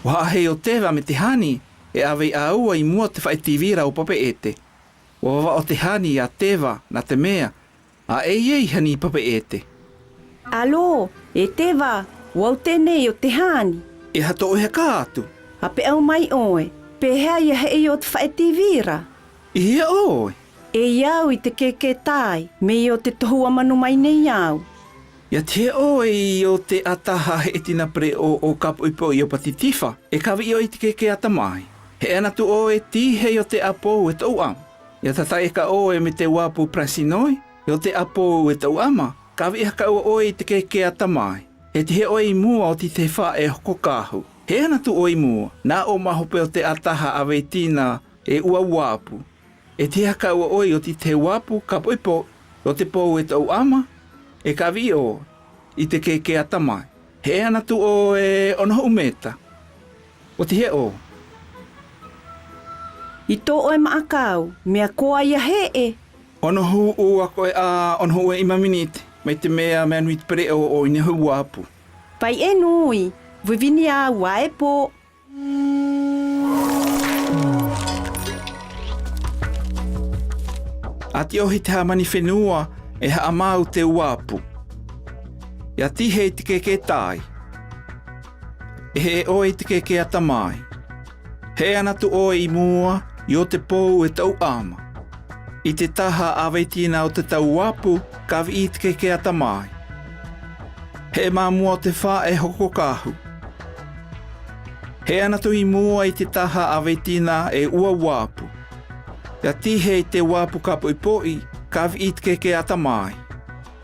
Wa he o tewa me te hani, e awei a ua I mua te whaitivira o pape ete. Wa o te hani a tewa na te mea, a ei hani pape ete. Alo, e tewa, wau tēnei o te hani. E hato o he ka atu. A pe au mai oe, pe hea ia hei o te whaetivira. I hea oe. E iau I te keke tai, me I o te tohua manu mai nei iau. Ia te oe I o te ataha he tina pre o kapu ipo I o patitifa, e kawi I o I te keke atamai. He ana tu oe ti hei o te apo e tau am. Ia tatai ka oe me te wapu prasinoi, e o te apo e tau ama, kawi haka oe I te keke atamai. E te he oe I mua o ti te wha e hoko kahu. He ana tu oe mua, nā o mahope o te ataha awe tina e ua wapu. E te haka ua oi o te wapu kapu ipo o te pou e tau ama, e ka vi o I te keke atamai. He ana tu o e onoho umeta. O te he o. I tō oe maakau, mea koa ia he e. Onohu o ako e a onohu e ima minite. Mai te mea nui te pere o inehu wapu. Pai e nui, vivini a wae po. Ati ohi te hamani whenua e haamau te wapu. Ia tihe I te keke tai. E he oe te keke atamai. He anatu oe I mua I o te pou e tau ama. I te taha aweitina o te tau wapu kawi I te keke atamai. He mamua te wha e hoko kahu. He anatu I mua I te taha aweitina e ua wapu. Ia tihe I te wapu kapu ipoi, kawi I te keke atamai.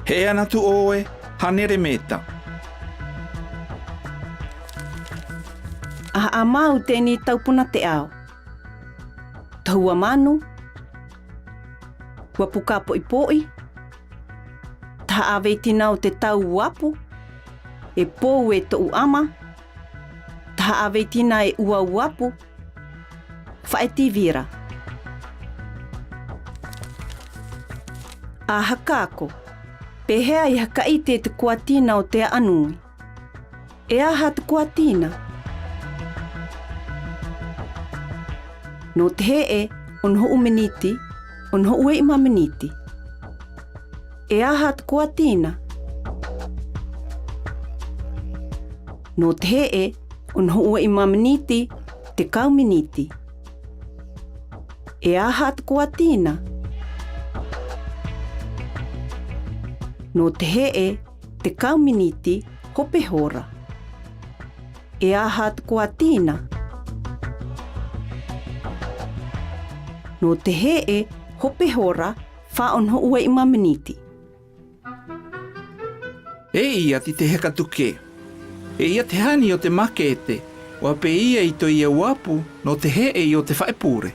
He anatu oe, hanere meta. A mau tēni taupuna te ao. Tahua manu. Wapu kapu ipoi. Taha aweitina o te tau wapu. E pou e tou ama. Taha aweitina e ua wapu. Whaetivira. A hakako, pehea I hakaite te kuatina o te anui. E aha te kuatina. No te hee, onho umeniti, onho ue ima meniti. E aha te kuatina. No te hee, onho ue ima meniti, te kau meniti. E aha te kuatina. No te hee, te kau miniti, hope hora. E aha te kuatina. No te hee, hope hora, wha onho ue ima miniti. E ia ti te heka tuke. E ia te hani o te makete, o ape ia I to ia wapu no te hee I o te whaepure.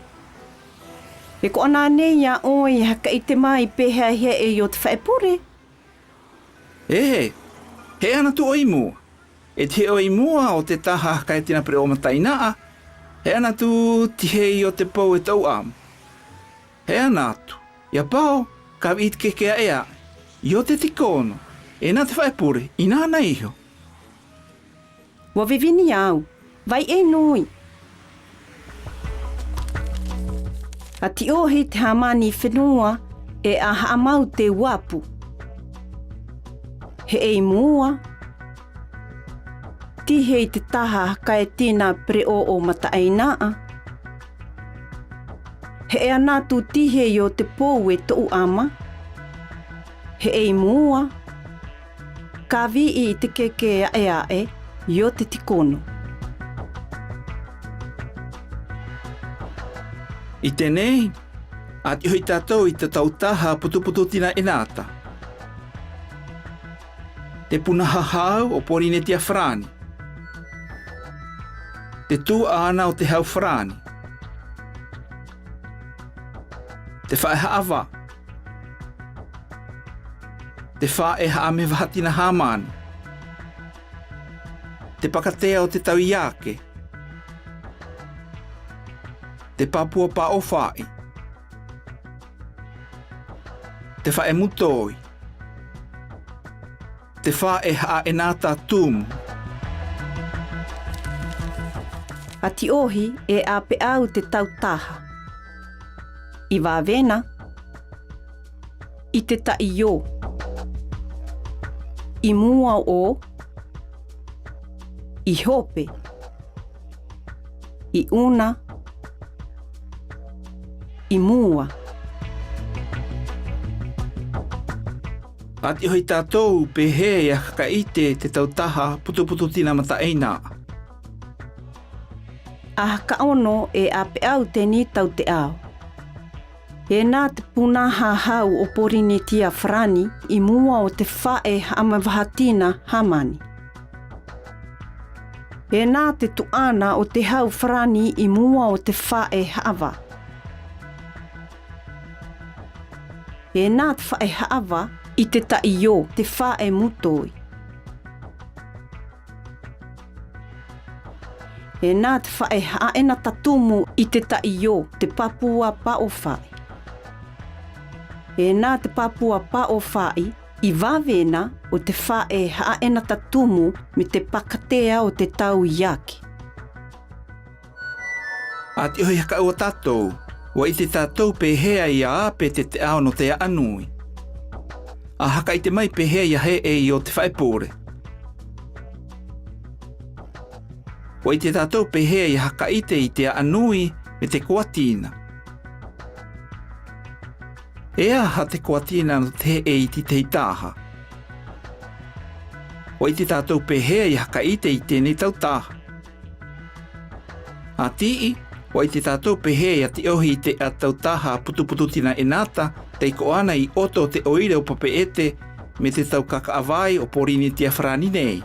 E ko ana neia oi haka I te mai pehea hee I o te whaepure. He ana tu oi mua. E te oi mua o te taha kai tina pre o matainaa. He ana tu tihei o te pou e tau am. He ana atu. Ia pao, ka wit kekea ea. I o te tikono. E nā te whaepure, I nāna iho. Wa vivini au, vai e nui. A ti ohi te hamani whenua e a haamau te wapu. He ei mua. Tihe I te taha kai tina pre o mataainaa. He e anatu tihe I o te pou e tou ama. He ei mua. Ka vi I te keke ae I o te tikono. I tenei, ati hoi tātou I te tautaha putuputu tina enata. Te punaha hau o porine tia frani. Te tū ana o te hau frani. Te whae haava. Te whae haame wahatina hamani. Te pakatea o te tau iake. Te papua pa o whae. Te whae mutoi. Te whae haa e nāta tūmu. Ati ohi e ape au te tautaha. I wāwena, i te taio. I mua o, i hope, i una, i mua. Ati hoi tātou pehe ia kakaite te tautaha putuputu tina mata eina. A ka ono e ape au te ni tau te ao. E nā te punaha hau o porini tia Frani i mua o te whae amawahatina hamani. E nā te tuana o te hau Frani i mua o te whae hawa. E nā te whae hawa i te taio te whae mutoi. E nā te whae haena tatumu i te taio te papua pa o whae. E nā te papua pa o whae i wāwena o te whae haena tatumu me te pakatea o te tau iake. Ati hoi haka ua tātou, wa i te tātou pehea i a ape te ao no te anui. A haka i te mai pehea i a he e i o te whaepore. Wa i te tātou pehea i haka i te anui me te kuatina. E aha te kuatina no te e i te taha. Wa i te tātou pehea i haka i tēnei tautaha. A tii, wa i te tātou pehea i ati ohi te a tautaha putupututina e nata te iko ana i oto te oire o papeete me te tau kaka awai o porini tia Frani nei.